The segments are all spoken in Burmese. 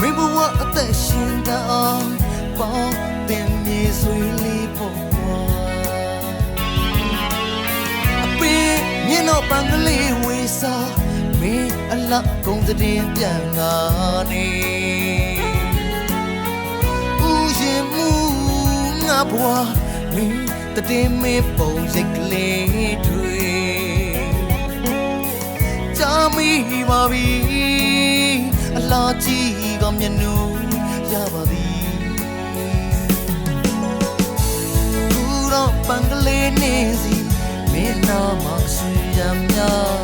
မေဘဝအသက်ရှင်တာပေါင်းတင်မြေဆွေလေးပေါ်အပင်မြင်တော့ပန်းကလေးဝေစာမင်းအလကုန်းတဲ့ပြန်ငါနေဦးရင်မှုငါဘွားမင်းတည်မေပုံရိတ်ကလေးတွေကြာမိပါပြီအလားကြီးကမျက်နှာရပါသည်သူတော့ပန်းကလေးနေစီမင်းနာမဆွေရများ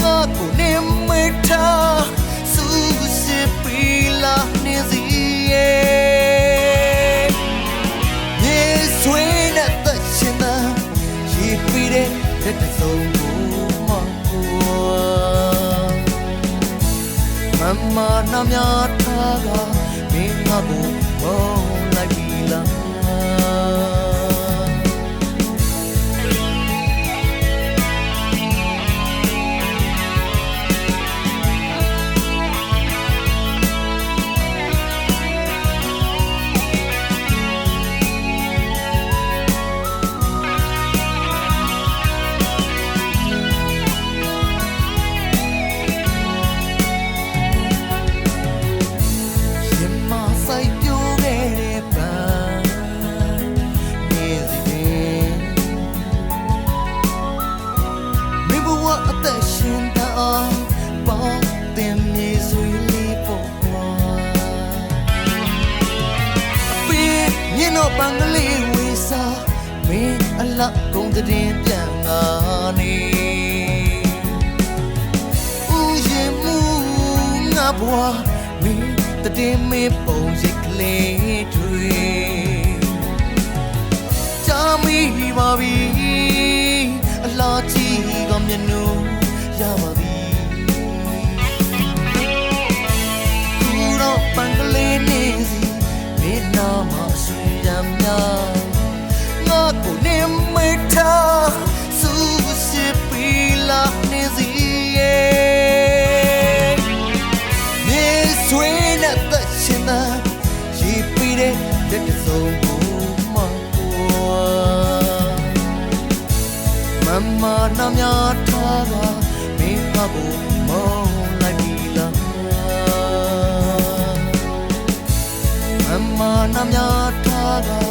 ငါကိုနေမေထားစူးစစ်ပြီးလာနေစီရဲ့နေဆွေနဲ့သက်ရှင်တာရေပြီးတဲ့လက်စုံကိုမကိုမမနာမြထားကမင်းငါကိုမုန်းလိုက်ပြီလားအသက်ရှင်တာပေါင်းတင်မြေဆွေလေးပေါ်အပင်မြင်တော့ပန်းကလေးဝေစာမင်းအလကုန်းတဲ့ပြန်ငါနေဦးရင်မှုငါဘွားမင်းတည်မေပုံရိတ်ကလေးတွေကြာမိပါပြီအလားကြီးကမျက်နှာရပါသည်သူတော့ပန်းကလေးနေစီမင်းနာမဆွေရများငါကိုနေမေထားစူးစစ်ပြီးလာနေစီရဲ့နေဆွေနဲ့သက်ရှင်တာရေပြီးတဲ့လက်စုံကိုမမနာမြထားကမင်းငါကိုမုန်းလိုက်ပြီလားမမနာမြထားက